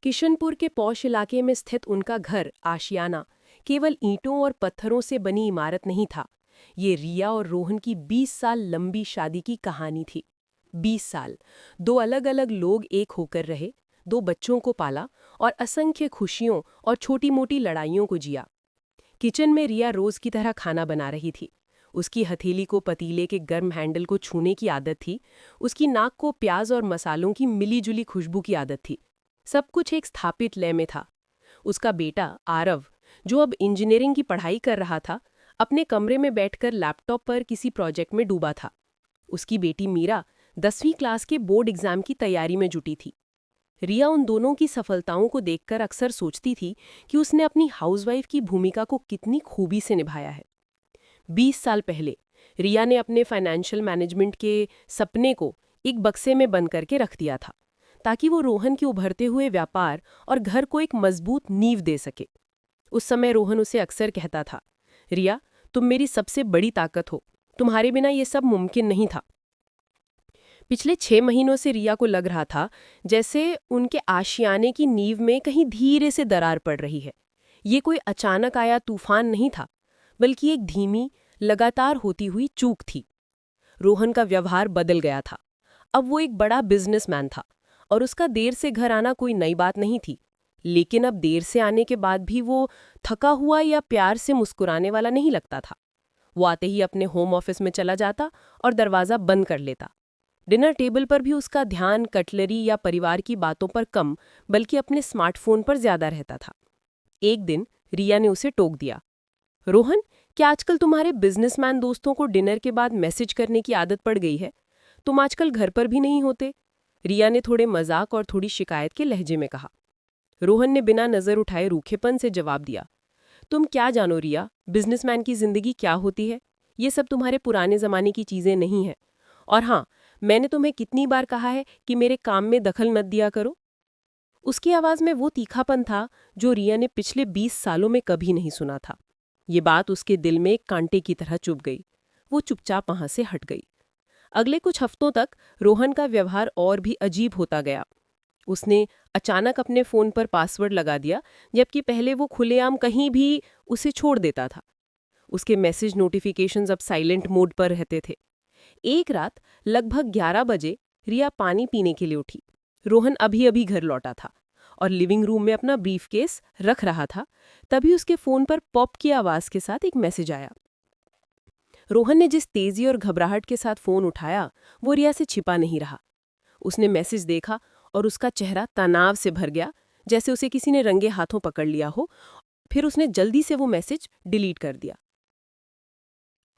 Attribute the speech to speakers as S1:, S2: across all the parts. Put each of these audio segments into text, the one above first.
S1: किशनपुर के पौष इलाके में स्थित उनका घर आशियाना केवल ईंटों और पत्थरों से बनी इमारत नहीं था। ये रिया और रोहन की 20 साल लंबी शादी की कहानी थी। 20 साल, दो अलग अलग लोग एक होकर रहे, दो बच्चों को पाला और असंख्य खुशियों और छोटी मोटी लड़ाइयों को जिया। किचन में रिया रोज की तरह खाना बना रही थी। उसकी हथेली को पतीले के गर्म हैंडल को छूने की आदत थी। उसकी नाक को प्याज और मसालों की मिली-जुली खुशबू की आदत थी। सब कुछ एक स्थापित लय में था। उसका बेटा आरव, जो अब इंजीनियरिंग की पढ़ाई कर रहा था, अपने कमरे में बैठकर लैपटॉप पर किसी प्रोजेक्ट में डूबा था। उसकी बेटी मीरा 10वीं क्लास के बोर्ड एग्जाम की तैयारी में जुटी थी। रिया उन दोनों की सफलताओं को देखकर अक्सर सोचती थी कि उसने अपनी हाउसवाइफ की भूमिका को कितनी खूबी से निभाया है। 20 साल पहले रिया ने अपने फाइनेंशियल मैनेजमेंट के सपने को एक बक्से में बंद करके रख दिया था, ताकि वो रोहन के उभरते हुए व्यापार और घर को एक मजबूत नींव दे सके। उस समय रोहन उसे अक्सर कहता था, रिया, तुम मेरी सबसे बड़ी ताकत हो, तुम्हारे बिना ये सब मुमकिन नहीं था। पिछले 6 महीनों से रिया को लग रहा था जैसे उनके आशियाने की नींव में कहीं धीरे से दरार पड़ रही है। ये कोई अचानक आया तूफान नहीं था, बल्कि एक धीमी, लगातार होती हुई चूक थी। रोहन का व्यवहार बदल गया था। अब वो एक बड़ा बिजनेसमैन था और उसका देर से घर आना कोई नई बात नहीं थी। लेकिन अब देर से आने के बाद भी वो थका हुआ या प्यार से मुस्कुराने वाला नहीं लगता था। वो आते ही अपने होम ऑफिस में चला जाता और दरवाज़ा बंद कर लेता। डिनर टेबल पर भी उसका ध्यान कटलरी या परिवार की बातों पर कम, बल्कि अपने स्मार्टफोन पर ज्यादा रहता था। एक दिन रिया ने उसे टोक दिया, रोहन, क्या आजकल तुम्हारे बिजनेसमैन दोस्तों को डिनर के बाद मैसेज करने की आदत पड़ गई है? तुम आजकल घर पर भी नहीं होते? रिया ने थोड़े मजाक और थोड़ी शिकायत के लहजे में कहा। रोहन ने बिना नजर उठाए रूखेपन से जवाब दिया, तुम क्या जानो रिया, बिजनेसमैन की जिंदगी क्या होती है? ये सब तुम्हारे पुराने जमाने की चीजें नहीं है। और हाँ, मैंने तुम्हें कितनी बार कहा है कि मेरे काम में दखल मत दिया करो। उसकी आवाज में वो तीखापन था जो रिया ने पिछले 20 सालों में कभी नहीं सुना था। ये बात उसके दिल में एक कांटे की तरह चुभ गई। वो चुपचाप वहां से हट गई। अगले कुछ हफ्तों तक रोहन का व्यवहार और भी अजीब होता गया। उसने अचानक अपने फोन पर पासवर्ड लगा दिया, जबकि पहले वो खुलेआम कहीं भी उसे छोड़ देता था। उसके मैसेज नोटिफिकेशंस अब साइलेंट मोड पर रहते थे। एक रात लगभग 11 बजे रिया पानी पीने के लिए उठी। रोहन अभी अभी घर लौटा था और लिविंग रूम में अपना ब्रीफकेस रख रहा था। तभी उसके फोन पर पॉप की आवाज के साथ एक मैसेज आया। रोहन ने जिस तेजी और घबराहट के साथ फोन उठाया, वो रिया से छिपा नहीं रहा। उसने मैसेज देखा और उसका चेहरा तनाव से भर गया, जैसे उसे किसी ने रंगे हाथों पकड़ लिया हो। फिर उसने जल्दी से वो मैसेज डिलीट कर दिया।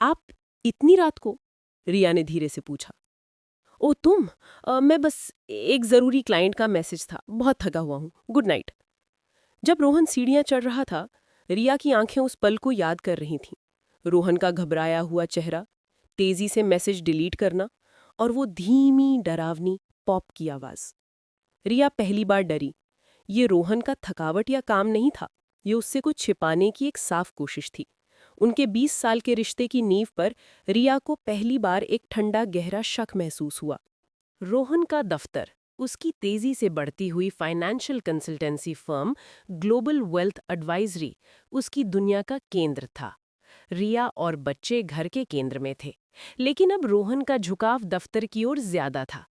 S1: आप इतनी रात को? रिया ने धीरे से पूछा। ओ तुम, मैं बस एक जरूरी क्लाइंट का मैसेज था, बहुत थका हुआ हूँ, गुड नाइट। जब रोहन सीढ़ियां चढ़ रहा था, रिया की आंखें उस पल को याद कर रही थीं। रोहन का घबराया हुआ चेहरा, तेजी से मैसेज डिलीट करना और वो धीमी डरावनी पॉप की आवाज। रिया पहली बार डरी। ये रोहन का थकावट या काम नहीं था, ये उससे कुछ छिपाने की एक साफ कोशिश थी। उनके 20 साल के रिश्ते की नींव पर रिया को पहली बार एक ठंडा गहरा शक महसूस हुआ। रोहन का दफ्तर, उसकी तेजी से बढ़ती हुई financial consultancy firm global wealth advisory, उसकी दुनिया का केंद्र था। रिया और बच्चे घर के केंद्र में थे, लेकिन अब रोहन का झुकाव दफ्तर की ओर ज्यादा था।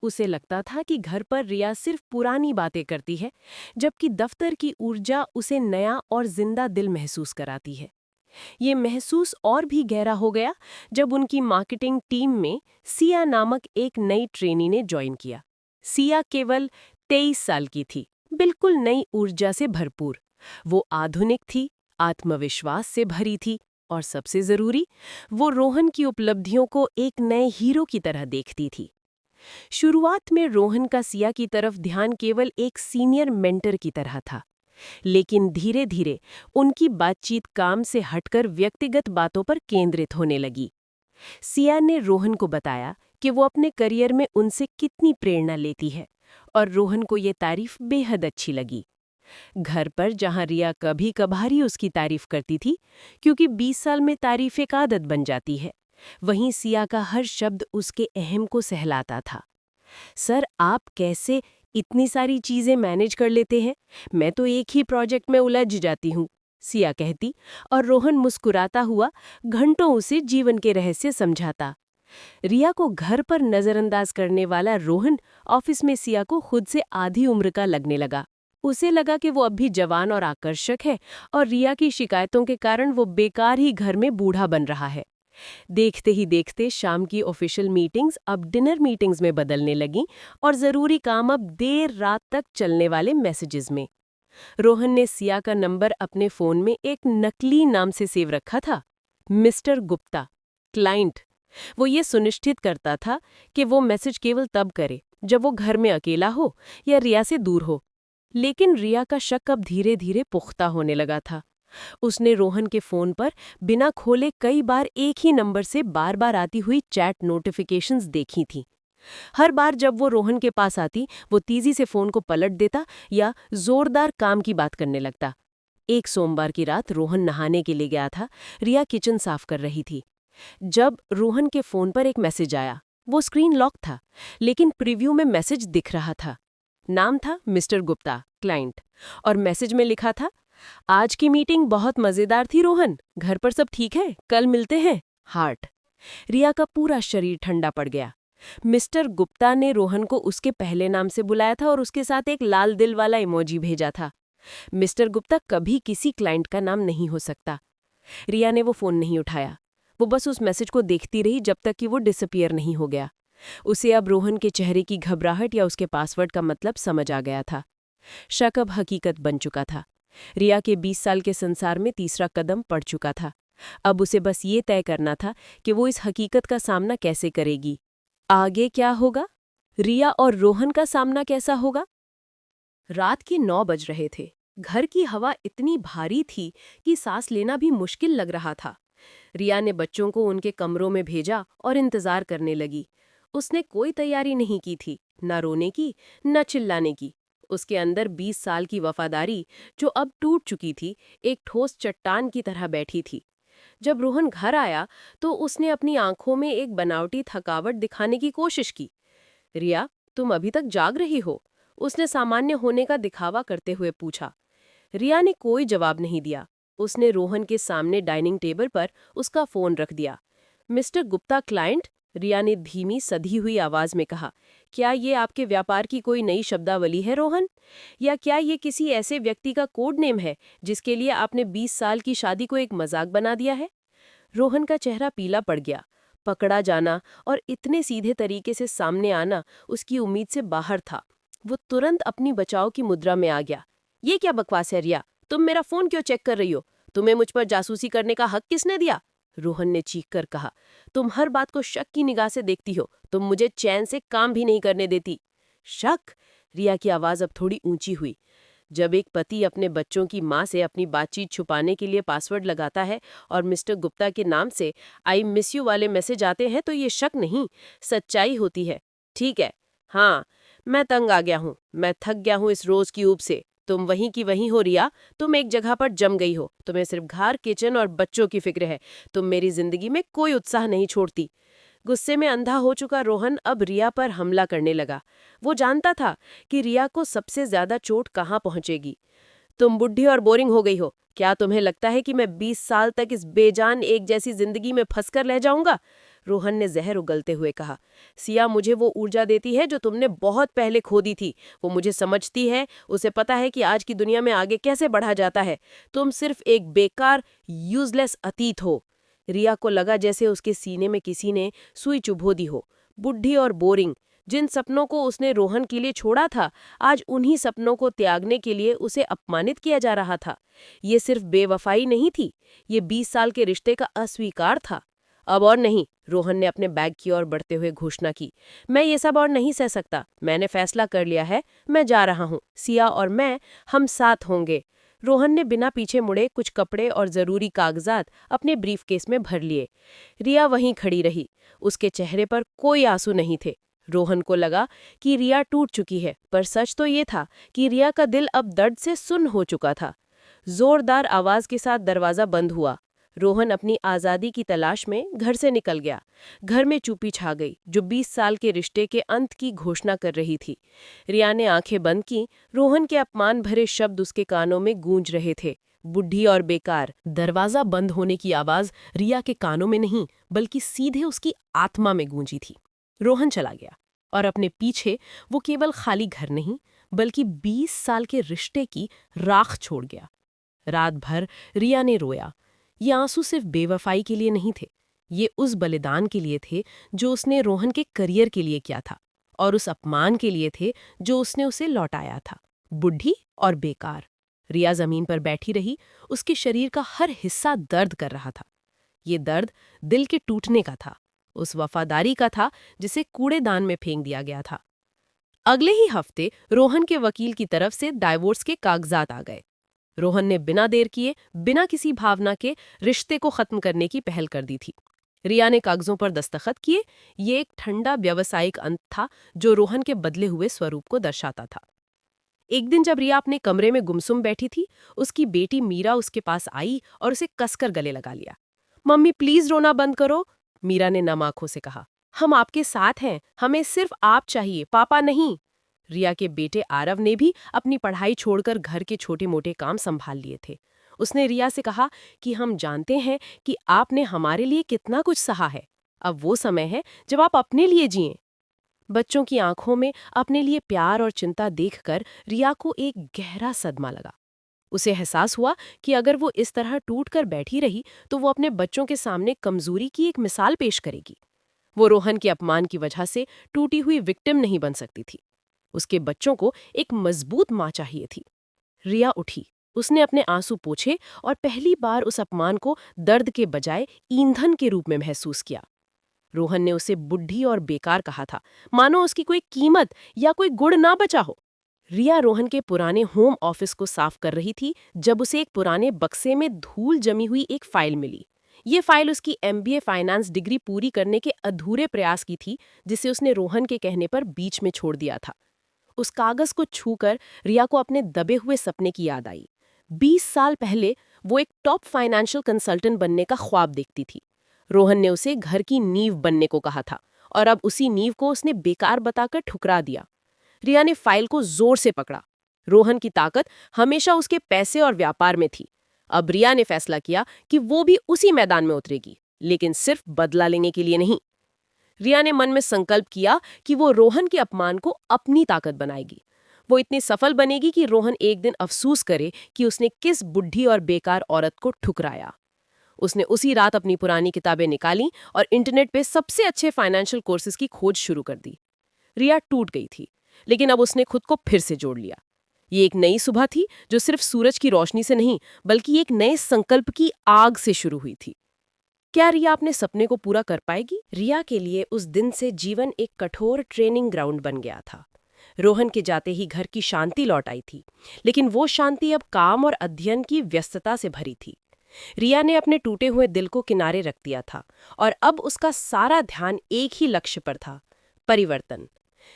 S1: उसे लगता था कि घर पर रिया सिर्फ पुरानी बातें करती है, जबकि दफ्तर की ऊर्जा उसे नया और जिंदा दिल महसूस कराती है। ये महसूस और भी गहरा हो गया जब उनकी मार्केटिंग टीम में सिया नामक एक नई ट्रेनी ने ज्वाइन किया। सिया केवल 23 साल की थी, बिल्कुल नई ऊर्जा से भरपूर। वो आधुनिक थी, आत्मविश्वास से भरी थी और सबसे जरूरी, वो रोहन की उपलब्धियों को एक नए हीरो की तरह देखती थी। शुरुआत में रोहन का सिया की तरफ ध्यान केवल एक सीनियर मेंटर की तरह था, लेकिन धीरे धीरे उनकी बातचीत काम से हटकर व्यक्तिगत बातों पर केंद्रित होने लगी। सिया ने रोहन को बताया कि वो अपने करियर में उनसे कितनी प्रेरणा लेती है, और रोहन को ये तारीफ बेहद अच्छी लगी। घर पर जहां रिया कभी कभार ही उसकी तारीफ करती थी, क्योंकि 20 साल में तारीफ एक आदत बन जाती है, वहीं सिया का हर शब्द उसके अहम को सहलाता था। सर, आप कैसे इतनी सारी चीजें मैनेज कर लेते हैं, मैं तो एक ही प्रोजेक्ट में उलझ जाती हूँ, सिया कहती, और रोहन मुस्कुराता हुआ घंटों उसे जीवन के रहस्य समझाता। रिया को घर पर नजरअंदाज करने वाला रोहन ऑफिस में सिया को खुद से आधी उम्र का लगने लगा। उसे लगा कि वो अब भी जवान और आकर्षक है, और रिया की शिकायतों के कारण वो बेकार ही घर में बूढ़ा बन रहा है। देखते ही देखते शाम की ऑफिशियल मीटिंग्स अब डिनर मीटिंग्स में बदलने लगीं, और जरूरी काम अब देर रात तक चलने वाले मैसेजेस में। रोहन ने सिया का नंबर अपने फोन में एक नकली नाम से सेव रखा था, मिस्टर गुप्ता, क्लाइंट। वो ये सुनिश्चित करता था कि वो मैसेज केवल तब करे जब वो घर में अकेला हो या रिया से दूर हो। लेकिन रिया का शक अब धीरे धीरे पुख्ता होने लगा था। उसने रोहन के फोन पर बिना खोले कई बार एक ही नंबर से बार बार आती हुई चैट नोटिफिकेशंस देखी थीं। हर बार जब वो रोहन के पास आती, वो तेजी से फोन को पलट देता या जोरदार काम की बात करने लगता। एक सोमवार की रात रोहन नहाने के लिए गया था। रिया किचन साफ कर रही थी जब रोहन के फोन पर एक मैसेज आया। वो स्क्रीन लॉक था, लेकिन प्रीव्यू में मैसेज दिख रहा था। नाम था मिस्टर गुप्ता, क्लाइंट, और मैसेज में लिखा था, आज की मीटिंग बहुत मजेदार थी रोहन, घर पर सब ठीक है, कल मिलते हैं, हार्ट। रिया का पूरा शरीर ठंडा पड़ गया। मिस्टर गुप्ता ने रोहन को उसके पहले नाम से बुलाया था और उसके साथ एक लाल दिल वाला इमोजी भेजा था। मिस्टर गुप्ता कभी किसी क्लाइंट का नाम नहीं हो सकता। रिया ने वो फोन नहीं उठाया। वो बस उस मैसेज को देखती रही जब तक कि वो डिसअपियर नहीं हो गया। उसे अब रोहन के चेहरे की घबराहट या उसके पासवर्ड का मतलब समझ आ गया था। शक अब हकीकत बन चुका था। रिया के 20 साल के संसार में तीसरा कदम पड़ चुका था। अब उसे बस ये तय करना था कि वो इस हकीकत का सामना कैसे करेगी। आगे क्या होगा? रिया और रोहन का सामना कैसा होगा? रात के 9 बज रहे थे। घर की हवा इतनी भारी थी कि सांस लेना भी मुश्किल लग रहा था। रिया ने बच्चों को उनके कमरों में भेजा और इंतजार करने लगी। उसने कोई तैयारी नहीं की थी, न रोने की, न चिल्लाने की। उसके अंदर 20 साल की वफादारी, जो अब टूट चुकी थी, एक ठोस चट्टान की तरह बैठी थी। जब रोहन घर आया तो उसने अपनी आंखों में एक बनावटी थकावट दिखाने की कोशिश की। रिया, तुम अभी तक जाग रही हो? उसने सामान्य होने का दिखावा करते हुए पूछा। रिया ने कोई जवाब नहीं दिया। उसने रोहन के सामने डाइनिंग टेबल पर उसका फोन रख दिया। मिस्टर गुप्ता, क्लाइंट, रिया ने धीमी सधी हुई आवाज में कहा। क्या ये आपके व्यापार की कोई नई शब्दावली है रोहन? या क्या ये किसी ऐसे व्यक्ति का कोड नेम है जिसके लिए आपने 20 साल की शादी को एक मजाक बना दिया है? रोहन का चेहरा पीला पड़ गया। पकड़ा जाना और इतने सीधे तरीके से सामने आना उसकी उम्मीद से बाहर था। वो तुरंत अपनी बचाव की मुद्रा में आ गया। ये क्या बकवास है रिया? तुम मेरा फोन क्यों चेक कर रही हो? तुम्हें मुझ पर जासूसी करने का हक किसने दिया? रोहन ने चीख कर कहा। तुम हर बात को शक की निगाह से देखती हो। तुम मुझे चैन से काम भी नहीं करने देती। शक? रिया की आवाज अब थोड़ी ऊंची हुई। जब एक पति अपने बच्चों की मां से अपनी बातचीत छुपाने के लिए पासवर्ड लगाता है और मिस्टर गुप्ता के नाम से आई मिस यू वाले मैसेज आते हैं तो ये शक नहीं, सच्चाई होती है। ठीक है, हाँ, मैं तंग आ गया हूँ। मैं थक गया हूँ इस रोज की ऊब से। तुम वहीं की वहीं हो रिया। तुम एक जगह पर जम गई हो। तुम्हें सिर्फ घर, किचन और बच्चों की फिक्र है। तुम मेरी जिंदगी में कोई उत्साह नहीं छोड़ती। गुस्से में अंधा हो चुका रोहन अब रिया पर हमला करने लगा। वो जानता था कि रिया को सबसे ज्यादा चोट कहाँ पहुंचेगी। तुम बुढ़ी और बोरिंग हो गई हो। क्या तुम्हें लगता है कि मैं 20 साल तक इस बेजान एक जैसी जिंदगी में फंसकर रह जाऊंगा? रोहन ने जहर उगलते हुए कहा। सिया मुझे वो ऊर्जा देती है जो तुमने बहुत पहले खो दी थी। वो मुझे समझती है, उसे पता है कि आज की दुनिया में आगे कैसे बढ़ा जाता है। तुम सिर्फ एक बेकार, यूजलेस अतीत हो। रिया को लगा जैसे उसके सीने में किसी ने सुई चुभो दी हो। बुढ़ी और बोरिंग। जिन सपनों को उसने रोहन के लिए छोड़ा था, आज उन्हीं सपनों को त्यागने के लिए उसे अपमानित किया जा रहा था। ये सिर्फ बेवफाई नहीं थी, ये 20 साल के रिश्ते का अस्वीकार था। अब और नहीं, रोहन ने अपने बैग की ओर बढ़ते हुए घोषणा की। मैं ये सब और नहीं सह सकता। मैंने फैसला कर लिया है, मैं जा रहा हूँ। सिया और मैं, हम साथ होंगे। रोहन ने बिना पीछे मुड़े कुछ कपड़े और जरूरी कागजात अपने ब्रीफकेस में भर लिए। रिया वहीं खड़ी रही। उसके चेहरे पर कोई आंसू नहीं थे। रोहन को लगा कि रिया टूट चुकी है, पर सच तो ये था कि रिया का दिल अब दर्द से सुन्न हो चुका था। जोरदार आवाज के साथ दरवाजा बंद हुआ। रोहन अपनी आज़ादी की तलाश में घर से निकल गया। घर में चुप्पी छा गई, जो 20 साल के रिश्ते के अंत की घोषणा कर रही थी। रिया ने आंखें बंद की। रोहन के अपमान भरे शब्द उसके कानों में गूंज रहे थे। बुढ़ी और बेकार। दरवाजा बंद होने की आवाज रिया के कानों में नहीं, बल्कि सीधे उसकी आत्मा में गूंजी थी। रोहन चला गया और अपने पीछे वो केवल खाली घर नहीं, बल्कि 20 साल के रिश्ते की राख छोड़ गया। रात भर रिया ने रोया। ये आंसू सिर्फ बेवफाई के लिए नहीं थे, ये उस बलिदान के लिए थे जो उसने रोहन के करियर के लिए किया था, और उस अपमान के लिए थे जो उसने उसे लौटाया था। बुढ़ी और बेकार। रिया जमीन पर बैठी रही, उसके शरीर का हर हिस्सा दर्द कर रहा था। ये दर्द दिल के टूटने का था, उस वफादारी का था जिसे कूड़ेदान में फेंक दिया गया था। अगले ही हफ्ते रोहन के वकील की तरफ से डाइवोर्स के कागजात आ गए। रोहन ने बिना देर किए, बिना किसी भावना के रिश्ते को खत्म करने की पहल कर दी थी। रिया ने कागजों पर दस्तखत किए। ये एक ठंडा व्यावसायिक अंत था जो रोहन के बदले हुए स्वरूप को दर्शाता था। एक दिन जब रिया अपने कमरे में गुमसुम बैठी थी, उसकी बेटी मीरा उसके पास आई और उसे कसकर गले लगा लिया। मम्मी प्लीज रोना बंद करो, मीरा ने नम आंखों से कहा। हम आपके साथ हैं, हमें सिर्फ आप चाहिए, पापा नहीं। रिया के बेटे आरव ने भी अपनी पढ़ाई छोड़कर घर के छोटे मोटे काम संभाल लिए थे। उसने रिया से कहा कि हम जानते हैं कि आपने हमारे लिए कितना कुछ सहा है। अब वो समय है जब आप अपने लिए जिएं। बच्चों की आंखों में अपने लिए प्यार और चिंता देखकर रिया को एक गहरा सदमा लगा। उसे एहसास हुआ कि अगर वो इस तरह टूट कर बैठी रही तो वो अपने बच्चों के सामने कमजोरी की एक मिसाल पेश करेगी। वो रोहन के अपमान की वजह से टूटी हुई विक्टिम नहीं बन सकती थी। उसके बच्चों को एक मजबूत माँ चाहिए थी। रिया उठी। उसने अपने आंसू पोंछे और पहली बार उस अपमान को दर्द के बजाय ईंधन के रूप में महसूस किया। रोहन ने उसे बुढ़ी और बेकार कहा था, मानो उसकी कोई कीमत या कोई गुण ना बचा हो। रिया रोहन के पुराने होम ऑफिस को साफ कर रही थी जब उसे एक पुराने बक्से में धूल जमी हुई एक फाइल मिली। ये फाइल उसकी एमबीए फाइनेंस डिग्री पूरी करने के अधूरे प्रयास की थी, जिसे उसने रोहन के कहने पर बीच में छोड़ दिया था। उस कागज को छूकर रिया को अपने दबे हुए सपने की याद आई। 20 साल पहले वो एक टॉप फाइनेंशियल कंसल्टेंट बनने का ख्वाब देखती थी। रोहन ने उसे घर की नींव बनने को कहा था, और अब उसी नींव को उसने बेकार बताकर ठुकरा दिया। रिया ने फाइल को जोर से पकड़ा। रोहन की ताकत हमेशा उसके पैसे और व्यापार में थी। अब रिया ने फैसला किया कि वो भी उसी मैदान में उतरेगी, लेकिन सिर्फ बदला लेने के लिए नहीं। रिया ने मन में संकल्प किया कि वो रोहन के अपमान को अपनी ताकत बनाएगी। वो इतनी सफल बनेगी कि रोहन एक दिन अफसोस करे कि उसने किस बुढ़ी और बेकार औरत को ठुकराया। उसने उसी रात अपनी पुरानी किताबें निकाली और इंटरनेट पे सबसे अच्छे फाइनेंशियल कोर्सेज की खोज शुरू कर दी। रिया टूट गई थी, लेकिन अब उसने खुद को फिर से जोड़ लिया। ये एक नई सुबह थी जो सिर्फ सूरज की रोशनी से नहीं, बल्कि एक नए संकल्प की आग से शुरू हुई थी। क्या रिया अपने सपने को पूरा कर पाएगी? रिया के लिए उस दिन से जीवन एक कठोर ट्रेनिंग ग्राउंड बन गया था। रोहन के जाते ही घर की शांति लौट आई थी, लेकिन वो शांति अब काम और अध्ययन की व्यस्तता से भरी थी। रिया ने अपने टूटे हुए दिल को किनारे रख दिया था, और अब उसका सारा ध्यान एक ही लक्ष्य पर था, परिवर्तन।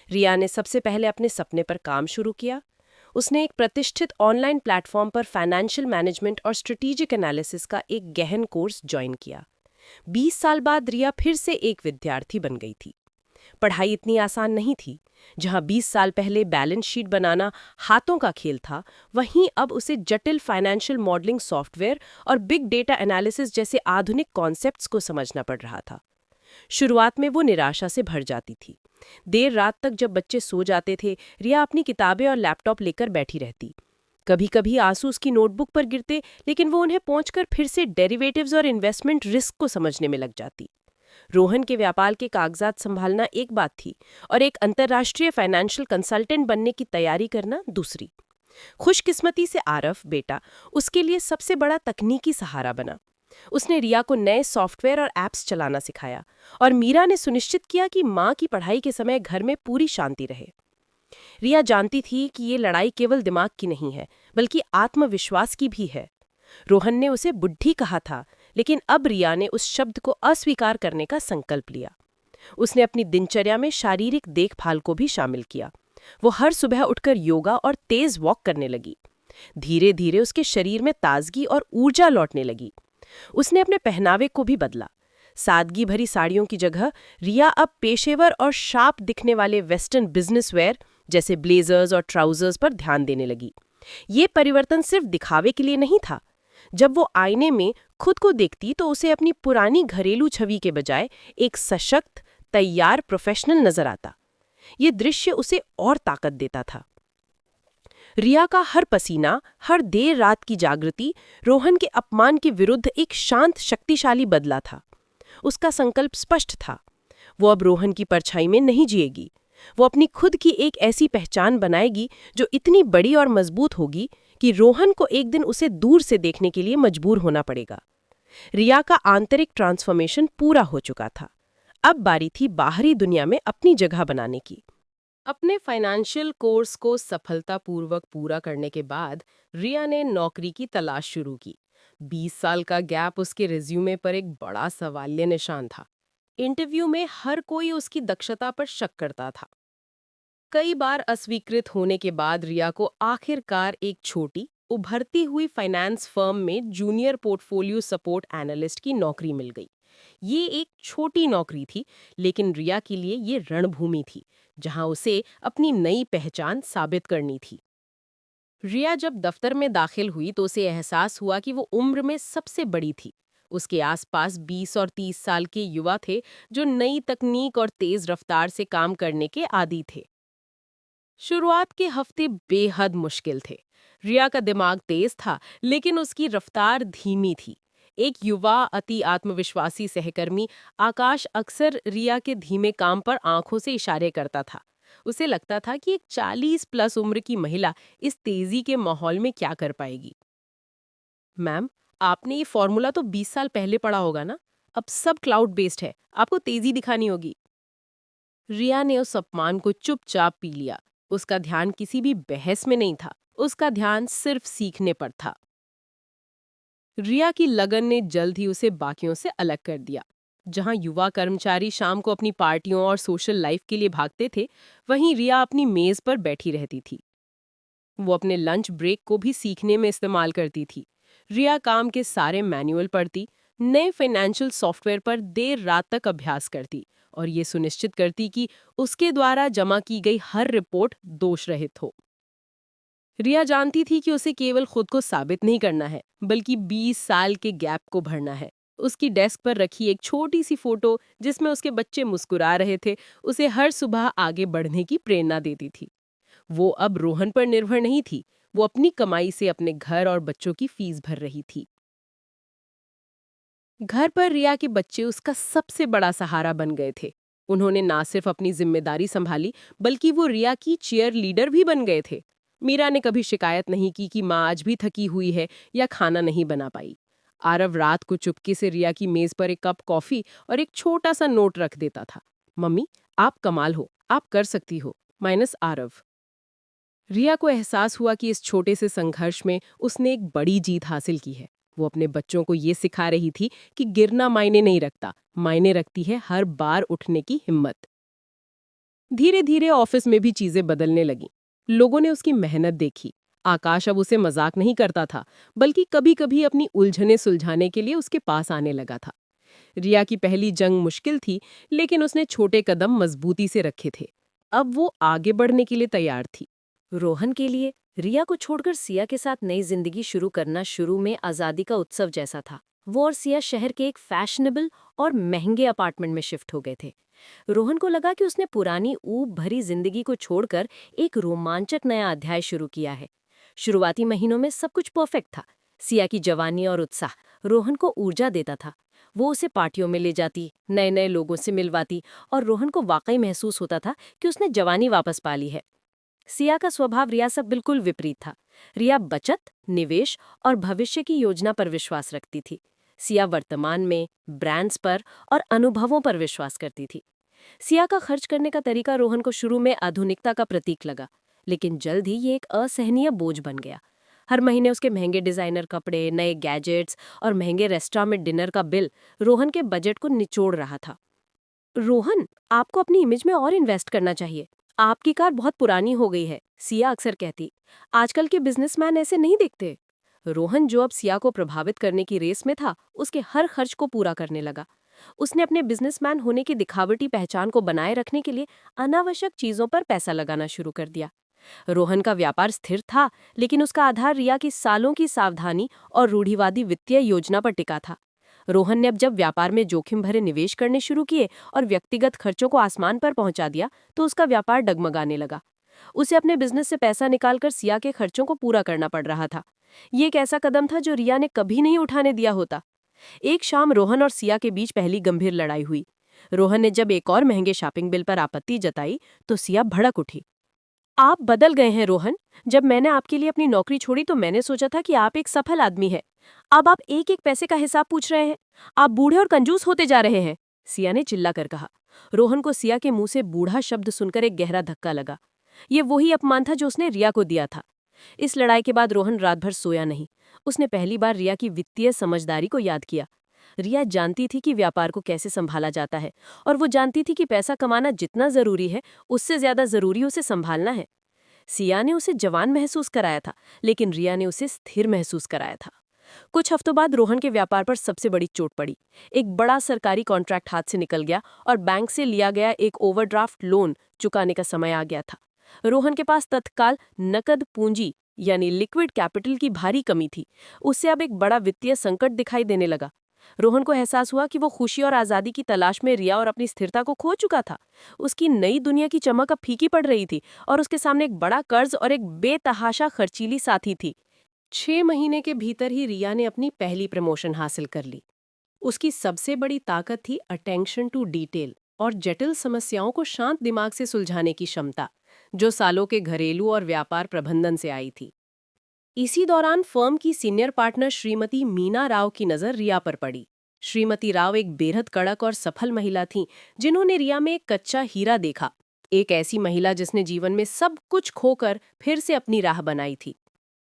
S1: रिया ने सबसे पहले अपने सपने पर काम शुरू किया। उसने एक प्रतिष्ठित ऑनलाइन प्लेटफॉर्म पर फाइनेंशियल मैनेजमेंट और स्ट्रेटेजिक एनालिसिस का एक गहन कोर्स ज्वाइन किया। 20 साल बाद रिया फिर से एक विद्यार्थी बन गई थी। पढ़ाई इतनी आसान नहीं थी। जहां 20 साल पहले बैलेंस शीट बनाना हाथों का खेल था, वहीं अब उसे जटिल फाइनेंशियल मॉडलिंग सॉफ्टवेयर और बिग डेटा एनालिसिस जैसे आधुनिक कॉन्सेप्ट्स को समझना पड़ रहा था। शुरुआत में वो निराशा से भर जाती थी। देर रात तक जब बच्चे सो जाते थे, रिया अपनी किताबें और लैपटॉप लेकर बैठी रहती। कभी कभी आंसू उसकी नोटबुक पर गिरते, लेकिन वो उन्हें पहुंचकर फिर से डेरिवेटिव्स और इन्वेस्टमेंट रिस्क को समझने में लग जाती। रोहन के व्यापार के कागजात संभालना एक बात थी, और एक अंतर्राष्ट्रीय फाइनेंशियल कंसल्टेंट बनने की तैयारी करना दूसरी। खुशकिस्मती से आरव बेटा उसके लिए सबसे बड़ा तकनीकी सहारा बना। उसने रिया को नए सॉफ्टवेयर और एप्स चलाना सिखाया, और मीरा ने सुनिश्चित किया कि माँ की पढ़ाई के समय घर में पूरी शांति रहे। रिया जानती थी कि ये लड़ाई केवल दिमाग की नहीं है, बल्कि आत्मविश्वास की भी है। रोहन ने उसे बुढ़ी कहा था, लेकिन अब रिया ने उस शब्द को अस्वीकार करने का संकल्प लिया। उसने अपनी दिनचर्या में शारीरिक देखभाल को भी शामिल किया। वो हर सुबह उठकर योगा और तेज वॉक करने लगी। धीरे धीरे उसके शरीर में ताजगी और ऊर्जा लौटने लगी। उसने अपने पहनावे को भी बदला। सादगी भरी साड़ियों की जगह रिया अब पेशेवर और शार्प दिखने वाले वेस्टर्न बिजनेस वेयर जैसे ब्लेजर्स और ट्राउजर्स पर ध्यान देने लगी। ये परिवर्तन सिर्फ दिखावे के लिए नहीं था। जब वो आईने में खुद को देखती तो उसे अपनी पुरानी घरेलू छवि के बजाय एक सशक्त, तैयार प्रोफेशनल नजर आता। ये दृश्य उसे और ताकत देता था। रिया का हर पसीना, हर देर रात की जागृति रोहन के अपमान के विरुद्ध एक शांत, शक्तिशाली बदला था। उसका संकल्प स्पष्ट था। वो अब रोहन की परछाई में नहीं जिएगी। वो अपनी खुद की एक ऐसी पहचान बनाएगी जो इतनी बड़ी और मजबूत होगी कि रोहन को एक दिन उसे दूर से देखने के लिए मजबूर होना पड़ेगा। रिया का आंतरिक ट्रांसफॉर्मेशन पूरा हो चुका था। अब बारी थी बाहरी दुनिया में अपनी जगह बनाने की। अपने फाइनेंशियल कोर्स को सफलतापूर्वक पूरा करने के बाद रिया ने नौकरी की तलाश शुरू की। 20 साल का गैप उसके रिज्यूमे पर एक बड़ा सवालिया निशान था। इंटरव्यू में हर कोई उसकी दक्षता पर शक करता था। कई बार अस्वीकृत होने के बाद रिया को आखिरकार एक छोटी, उभरती हुई फाइनेंस फर्म में जूनियर पोर्टफोलियो सपोर्ट एनालिस्ट की नौकरी मिल गई। ये एक छोटी नौकरी थी, लेकिन रिया के लिए ये रणभूमि थी, जहां उसे अपनी नई पहचान साबित करनी थी। रिया जब दफ्तर में दाखिल हुई तो उसे एहसास हुआ कि वो उम्र में सबसे बड़ी थी। उसके आसपास 20 और 30 साल के युवा थे जो नई तकनीक और तेज रफ्तार से काम करने के आदी थे। शुरुआत के हफ्ते बेहद मुश्किल थे। रिया का दिमाग तेज था, लेकिन उसकी रफ्तार धीमी थी। एक युवा, अति आत्मविश्वासी सहकर्मी आकाश अक्सर रिया के धीमे काम पर आंखों से इशारे करता था। उसे लगता था कि एक 40 प्लस उम्र की महिला इस तेजी के माहौल में क्या कर पाएगी। मैम, आपने ये फॉर्मूला तो 20 साल पहले पढ़ा होगा ना? अब सब क्लाउड बेस्ड है, आपको तेजी दिखानी होगी। रिया ने उस अपमान को चुपचाप पी लिया। उसका ध्यान किसी भी बहस में नहीं था, उसका ध्यान सिर्फ सीखने पर था। रिया की लगन ने जल्द ही उसे बाकियों से अलग कर दिया। जहां युवा कर्मचारी शाम को अपनी पार्टियों और सोशल लाइफ के लिए भागते थे, वहीं रिया अपनी मेज पर बैठी रहती थी। वो अपने लंच ब्रेक को भी सीखने में इस्तेमाल करती थी। रिया काम के सारे मैनुअल पढ़ती, नए फाइनेंशियल सॉफ्टवेयर पर देर रात तक अभ्यास करती और ये सुनिश्चित करती कि उसके द्वारा जमा की गई हर रिपोर्ट दोष रहित हो। रिया जानती थी कि उसे केवल खुद को साबित नहीं करना है, बल्कि 20 साल के गैप को भरना है। उसकी डेस्क पर रखी एक छोटी सी फोटो जिसमें उसके बच्चे मुस्कुरा रहे थे, उसे हर सुबह आगे बढ़ने की प्रेरणा देती थी। वो अब रोहन पर निर्भर नहीं थी, वो अपनी कमाई से अपने घर और बच्चों की फीस भर रही थी। घर पर रिया के बच्चे उसका सबसे बड़ा सहारा बन गए थे। उन्होंने ना सिर्फ अपनी जिम्मेदारी संभाली, बल्कि वो रिया की चीयर लीडर भी बन गए थे। मीरा ने कभी शिकायत नहीं की कि माँ आज भी थकी हुई है या खाना नहीं बना पाई। आरव रात को चुपके से रिया की मेज पर एक कप कॉफी और एक छोटा सा नोट रख देता था। मम्मी, आप कमाल हो, आप कर सकती हो, माइनस आरव। रिया को एहसास हुआ कि इस छोटे से संघर्ष में उसने एक बड़ी जीत हासिल की है। वो अपने बच्चों को ये सिखा रही थी कि गिरना मायने नहीं रखता, मायने रखती है हर बार उठने की हिम्मत। धीरे धीरे ऑफिस में भी चीजें बदलने लगीं। लोगों ने उसकी मेहनत देखी। आकाश अब उसे मजाक नहीं करता था, बल्कि कभी कभी अपनी उलझनें सुलझाने के लिए उसके पास आने लगा था। रिया की पहली जंग मुश्किल थी, लेकिन उसने छोटे कदम मजबूती से रखे थे। अब वो आगे बढ़ने के लिए तैयार थी। रोहन के लिए रिया को छोड़कर सिया के साथ नई जिंदगी शुरू करना शुरू में आजादी का उत्सव जैसा था। वो और सिया शहर के एक फैशनेबल और महंगे अपार्टमेंट में शिफ्ट हो गए थे। रोहन को लगा कि उसने पुरानी ऊब भरी जिंदगी को छोड़कर एक रोमांचक नया अध्याय शुरू किया है। शुरुआती महीनों में सब कुछ परफेक्ट था। सिया की जवानी और उत्साह रोहन को ऊर्जा देता था। वो उसे पार्टियों में ले जाती, नए नए लोगों से मिलवाती और रोहन को वाकई महसूस होता था कि उसने जवानी वापस पा ली है। सिया का स्वभाव रिया से बिल्कुल विपरीत था। रिया बचत, निवेश और भविष्य की योजना पर विश्वास रखती थी। सिया वर्तमान में, ब्रांड्स पर और अनुभवों पर विश्वास करती थी। सिया का खर्च करने का तरीका रोहन को शुरू में आधुनिकता का प्रतीक लगा, लेकिन जल्द ही ये एक असहनीय बोझ बन गया। हर महीने उसके महंगे डिजाइनर कपड़े, नए गैजेट्स और महंगे रेस्टोरेंट में डिनर का बिल रोहन के बजट को निचोड़ रहा था। रोहन, आपको अपनी इमेज में और इन्वेस्ट करना चाहिए। आपकी कार बहुत पुरानी हो गई है, सिया अक्सर कहती। आजकल के बिजनेसमैन ऐसे नहीं दिखते। रोहन, जो अब सिया को प्रभावित करने की रेस में था, उसके हर खर्च को पूरा करने लगा। उसने अपने बिजनेसमैन होने की दिखावटी पहचान को बनाए रखने के लिए अनावश्यक चीजों पर पैसा लगाना शुरू कर दिया। रोहन का व्यापार स्थिर था, लेकिन उसका आधार रिया की सालों की सावधानी और रूढ़िवादी वित्तीय योजना पर टिका था। रोहन ने अब जब व्यापार में जोखिम भरे निवेश करने शुरू किए और व्यक्तिगत खर्चों को आसमान पर पहुंचा दिया, तो उसका व्यापार डगमगाने लगा। उसे अपने बिजनेस से पैसा निकालकर सिया के खर्चों को पूरा करना पड़ रहा था। ये एक ऐसा कदम था जो रिया ने कभी नहीं उठाने दिया होता। एक शाम रोहन और सिया के बीच पहली गंभीर लड़ाई हुई। रोहन ने जब एक और महंगे शॉपिंग बिल पर आपत्ति जताई, तो सिया भड़क उठी। आप बदल गए हैं रोहन। जब मैंने आपके लिए अपनी नौकरी छोड़ी तो मैंने सोचा था कि आप एक सफल आदमी हैं। अब आप एक एक पैसे का हिसाब पूछ रहे हैं। आप बूढ़े और कंजूस होते जा रहे हैं, सिया ने चिल्लाकर कहा। रोहन को सिया के मुंह से बूढ़ा शब्द सुनकर एक गहरा धक्का लगा। ये वही अपमान था जो उसने रिया को दिया था। इस लड़ाई के बाद रोहन रात भर सोया नहीं। उसने पहली बार रिया की वित्तीय समझदारी को याद किया। रिया जानती थी कि व्यापार को कैसे संभाला जाता है, और वो जानती थी कि पैसा कमाना जितना जरूरी है, उससे ज्यादा जरूरी उसे संभालना है। सिया ने उसे जवान महसूस कराया था, लेकिन रिया ने उसे स्थिर महसूस कराया था। कुछ हफ्तों बाद रोहन के व्यापार पर सबसे बड़ी चोट पड़ी। एक बड़ा सरकारी कॉन्ट्रैक्ट हाथ से निकल गया और बैंक से लिया गया एक ओवरड्राफ्ट लोन चुकाने का समय आ गया था। रोहन के पास तत्काल नकद पूंजी यानी लिक्विड कैपिटल की भारी कमी थी। उससे अब एक बड़ा वित्तीय संकट दिखाई देने लगा। रोहन को एहसास हुआ कि वो खुशी और आज़ादी की तलाश में रिया और अपनी स्थिरता को खो चुका था। उसकी नई दुनिया की चमक अब फीकी पड़ रही थी, और उसके सामने एक बड़ा कर्ज और एक बेतहाशा खर्चीली साथी थी। 6 महीने के भीतर ही रिया ने अपनी पहली प्रमोशन हासिल कर ली। उसकी सबसे बड़ी ताकत थी अटेंशन टू डिटेल और जटिल समस्याओं को शांत दिमाग से सुलझाने की क्षमता, जो सालों के घरेलू और व्यापार प्रबंधन से आई थी। इसी दौरान फर्म की सीनियर पार्टनर श्रीमती मीना राव की नज़र रिया पर पड़ी। श्रीमती राव एक बेहद कड़क और सफल महिला थीं, जिन्होंने रिया में एक कच्चा हीरा देखा। एक ऐसी महिला जिसने जीवन में सब कुछ खोकर फिर से अपनी राह बनाई थी।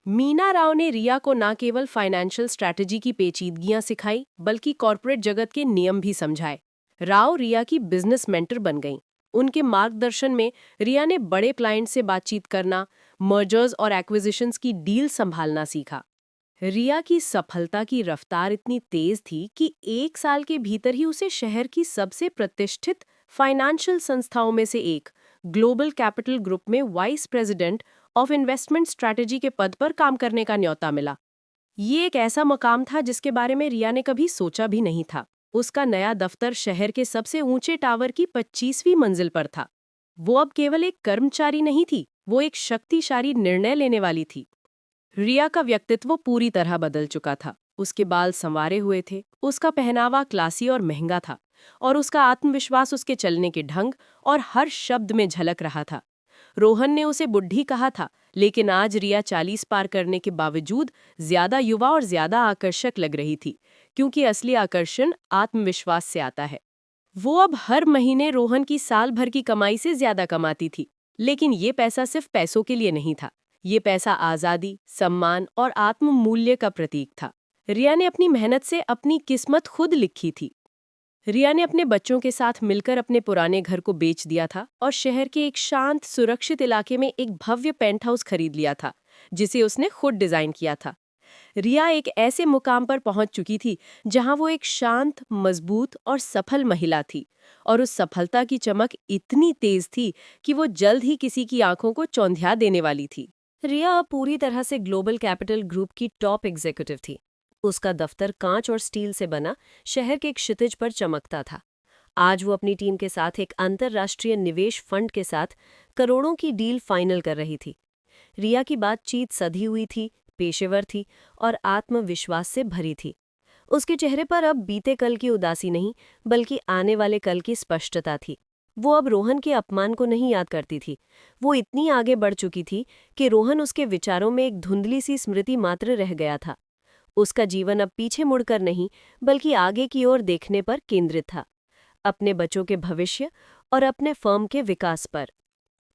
S1: मीना राव ने रिया को न केवल फाइनेंशियल स्ट्रैटेजी की पेचीदगियां सिखाई, बल्कि कॉरपोरेट जगत के नियम भी समझाए। राव रिया की बिजनेस मेंटर बन गईं। उनके मार्गदर्शन में रिया ने बड़े क्लाइंट से बातचीत करना, मर्जर्स और एक्विजिशंस की डील संभालना सीखा। रिया की सफलता की रफ्तार इतनी तेज थी कि 1 साल के भीतर ही उसे शहर की सबसे प्रतिष्ठित फाइनेंशियल संस्थाओं में से एक, ग्लोबल कैपिटल ग्रुप में vice president of investment strategy के पद पर काम करने का न्योता मिला। ये एक ऐसा मकाम था जिसके बारे में रिया ने कभी सोचा भी नहीं था। उसका नया दफ्तर शहर के सबसे ऊंचे टावर की 25वीं मंजिल पर था। वो अब केवल एक कर्मचारी नहीं थी, वो एक शक्तिशाली निर्णय लेने वाली थी। रिया का व्यक्तित्व पूरी तरह बदल चुका था। उसके बाल संवारे हुए थे, उसका पहनावा क्लासी और महंगा था, और उसका आत्मविश्वास उसके चलने के ढंग और हर शब्द में झलक रहा था। रोहन ने उसे बुढ़ी कहा था, लेकिन आज रिया 40 पार करने के बावजूद ज्यादा युवा और ज्यादा आकर्षक लग रही थी, क्योंकि असली आकर्षण आत्मविश्वास से आता है। वो अब हर महीने रोहन की साल भर की कमाई से ज्यादा कमाती थी, लेकिन ये पैसा सिर्फ पैसों के लिए नहीं था। ये पैसा आजादी, सम्मान और आत्म मूल्य का प्रतीक था। रिया ने अपनी मेहनत से अपनी किस्मत खुद लिखी थी। रिया ने अपने बच्चों के साथ मिलकर अपने पुराने घर को बेच दिया था और शहर के एक शांत, सुरक्षित इलाके में एक भव्य पेंट हाउस खरीद लिया था, जिसे उसने खुद डिजाइन किया था। रिया एक ऐसे मुकाम पर पहुंच चुकी थी जहां वो एक शांत, मजबूत और सफल महिला थी, और उस सफलता की चमक इतनी तेज थी कि वो जल्द ही किसी की आंखों को चौंधिया देने वाली थी। रिया अब पूरी तरह से ग्लोबल कैपिटल ग्रुप की टॉप एग्जीक्यूटिव थी। उसका दफ्तर कांच और स्टील से बना शहर के एक क्षितिज पर चमकता था। आज वो अपनी टीम के साथ एक अंतर्राष्ट्रीय निवेश फंड के साथ करोड़ों की डील फाइनल कर रही थी। रिया की बातचीत सधी हुई थी, पेशेवर थी और आत्मविश्वास से भरी थी। उसके चेहरे पर अब बीते कल की उदासी नहीं, बल्कि आने वाले कल की स्पष्टता थी। वो अब रोहन के अपमान को नहीं याद करती थी। वो इतनी आगे बढ़ चुकी थी कि रोहन उसके विचारों में एक धुंधली सी स्मृति मात्र रह गया था। उसका जीवन अब पीछे मुड़कर नहीं, बल्कि आगे की ओर देखने पर केंद्रित था, अपने बच्चों के भविष्य और अपने फर्म के विकास पर।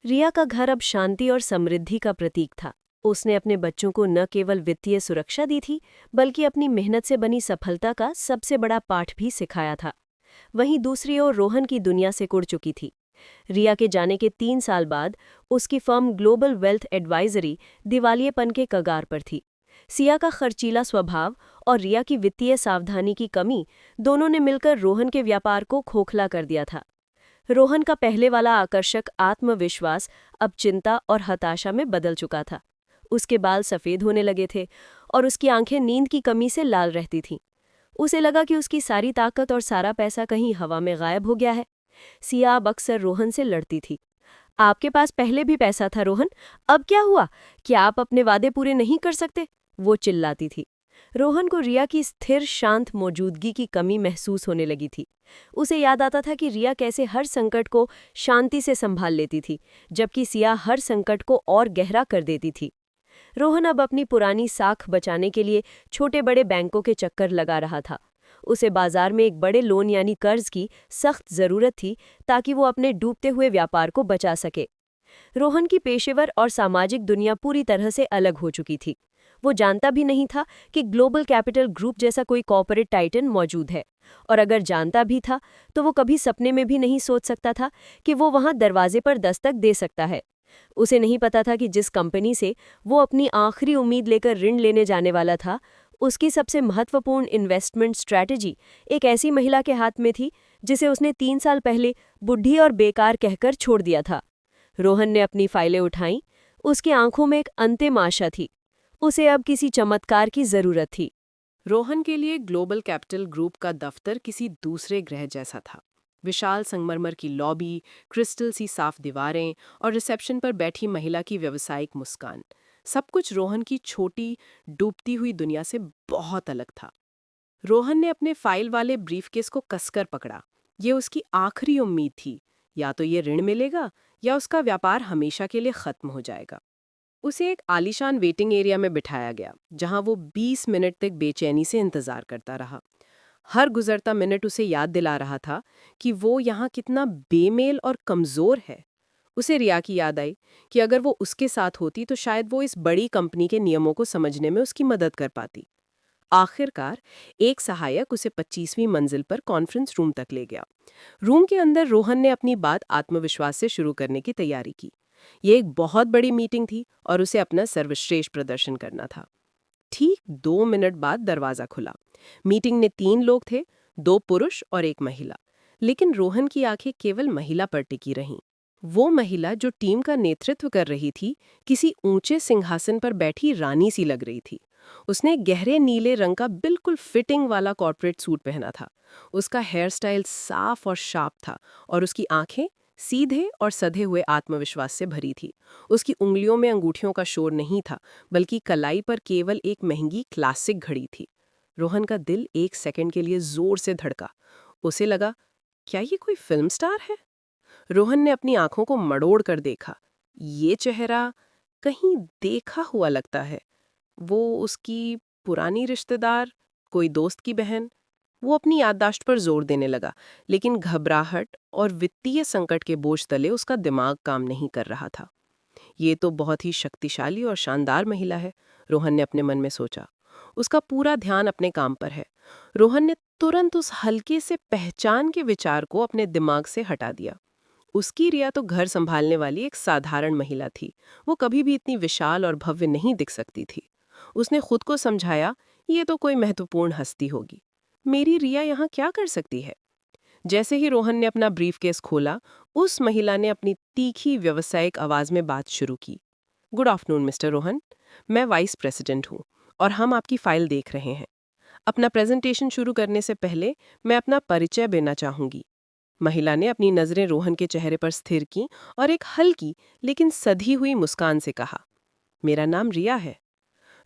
S1: रिया का घर अब शांति और समृद्धि का प्रतीक था। उसने अपने बच्चों को न केवल वित्तीय सुरक्षा दी थी, बल्कि अपनी मेहनत से बनी सफलता का सबसे बड़ा पाठ भी सिखाया था। वहीं दूसरी ओर रोहन की दुनिया से कुड़ चुकी थी। रिया के जाने के 3 साल बाद उसकी फर्म ग्लोबल वेल्थ एडवाइजरी दिवालियेपन के कगार पर थी।
S2: सिया का खर्चीला स्वभाव और रिया की वित्तीय सावधानी की कमी दोनों ने मिलकर रोहन के व्यापार को खोखला कर दिया था। रोहन का पहले वाला आकर्षक आत्मविश्वास अब चिंता और हताशा में बदल चुका था। उसके बाल सफ़ेद होने लगे थे और उसकी आंखें नींद की कमी से लाल रहती थीं। उसे लगा कि उसकी सारी ताकत और सारा पैसा कहीं हवा में गायब हो गया है। सिया अब अक्सर रोहन से लड़ती थी। आपके पास पहले भी पैसा था रोहन, अब क्या हुआ? क्या आप अपने वादे पूरे नहीं कर सकते? वो चिल्लाती थी। रोहन को रिया की स्थिर शांत मौजूदगी की कमी महसूस होने लगी थी। उसे याद आता था कि रिया कैसे हर संकट को शांति से संभाल लेती थी, जबकि सिया हर संकट को और गहरा कर देती थी। रोहन अब अपनी पुरानी साख बचाने के लिए छोटे बड़े बैंकों के चक्कर लगा रहा था। उसे बाजार में एक बड़े लोन यानी कर्ज की सख्त जरूरत थी, ताकि वो अपने डूबते हुए व्यापार को बचा सके। रोहन की पेशेवर और सामाजिक दुनिया पूरी तरह से अलग हो चुकी थी। वो जानता भी नहीं था कि ग्लोबल कैपिटल ग्रुप जैसा कोई कॉर्पोरेट टाइटन मौजूद है, और अगर जानता भी था तो वो कभी सपने में भी नहीं सोच सकता था कि वो वहां दरवाजे पर दस्तक दे सकता है। उसे नहीं पता था कि जिस कंपनी से वो अपनी आखिरी उम्मीद लेकर ऋण लेने जाने वाला था, उसकी सबसे महत्वपूर्ण इन्वेस्टमेंट स्ट्रैटेजी एक ऐसी महिला के हाथ में थी जिसे उसने 3 साल पहले बुढ़ी और बेकार कहकर छोड़ दिया था। रोहन ने अपनी फाइलें उठाईं। उसकी आंखों में एक अंतिम आशा थी। उसे अब किसी चमत्कार की जरूरत थी।
S1: रोहन के लिए ग्लोबल कैपिटल ग्रुप का दफ्तर किसी दूसरे ग्रह जैसा था। विशाल संगमरमर की लॉबी, क्रिस्टल सी साफ दीवारें और रिसेप्शन पर बैठी महिला की व्यावसायिक मुस्कान, सब कुछ रोहन की छोटी डूबती हुई दुनिया से बहुत अलग था। रोहन ने अपने फाइल वाले ब्रीफकेस को कसकर पकड़ा। ये उसकी आखिरी उम्मीद थी, या तो ये ऋण मिलेगा या उसका व्यापार हमेशा के लिए खत्म हो जाएगा। उसे एक आलीशान वेटिंग एरिया में बिठाया गया, जहां वो 20 मिनट तक बेचैनी से इंतजार करता रहा। हर गुजरता मिनट उसे याद दिला रहा था कि वो यहाँ कितना बेमेल और कमजोर है। उसे रिया की याद आई कि अगर वो उसके साथ होती तो शायद वो इस बड़ी कंपनी के नियमों को समझने में उसकी मदद कर पाती। आखिरकार एक सहायक उसे 25वीं मंजिल पर कॉन्फ्रेंस रूम तक ले गया। रूम के अंदर रोहन ने अपनी बात आत्मविश्वास से शुरू करने की तैयारी की। ये एक बहुत बड़ी मीटिंग थी और उसे अपना सर्वश्रेष्ठ प्रदर्शन करना था। ठीक 2 मिनट बाद दरवाजा खुला। मीटिंग में 3 लोग थे, 2 पुरुष और एक महिला। लेकिन रोहन की आंखें केवल महिला पर टिकी रहीं। वो महिला जो टीम का नेतृत्व कर रही थी, किसी ऊंचे सिंहासन पर बैठी रानी सी लग रही थी। उसने गहरे नीले रंग का बिल्कुल फिटिंग वाला कॉर्पोरेट सूट पहना था। उसका हेयर स्टाइल साफ और शार्प था और उसकी आंखें सीधे और सधे हुए आत्मविश्वास से भरी थी। उसकी उंगलियों में अंगूठियों का शोर नहीं था, बल्कि कलाई पर केवल एक महंगी क्लासिक घड़ी थी। रोहन का दिल 1 सेकंड के लिए जोर से धड़का। उसे लगा, क्या ये कोई फिल्म स्टार है? रोहन ने अपनी आंखों को मड़ोड़ कर देखा। ये चेहरा कहीं देखा हुआ लगता है। वो उसकी पुरानी रिश्तेदार, कोई दोस्त की बहन। वो अपनी याददाश्त पर जोर देने लगा, लेकिन घबराहट और वित्तीय संकट के बोझ तले उसका दिमाग काम नहीं कर रहा था। ये तो बहुत ही शक्तिशाली और शानदार महिला है, रोहन ने अपने मन में सोचा। उसका पूरा ध्यान अपने काम पर है। रोहन ने तुरंत उस हल्के से पहचान के विचार को अपने दिमाग से हटा दिया। उसकी रिया तो घर संभालने वाली एक साधारण महिला थी। वो कभी भी इतनी विशाल और भव्य नहीं दिख सकती थी। उसने खुद को समझाया, ये तो कोई महत्वपूर्ण हस्ती होगी। मेरी रिया यहाँ क्या कर सकती है? जैसे ही रोहन ने अपना ब्रीफकेस खोला, उस महिला ने अपनी तीखी व्यावसायिक आवाज में बात शुरू की। गुड आफ्टरनून मिस्टर रोहन, मैं वाइस प्रेसिडेंट हूँ और हम आपकी फाइल देख रहे हैं। अपना प्रेजेंटेशन शुरू करने से पहले मैं अपना परिचय देना चाहूंगी। महिला ने अपनी नजरें रोहन के चेहरे पर स्थिर की और एक हल्की लेकिन सधी हुई मुस्कान से कहा, मेरा नाम रिया है।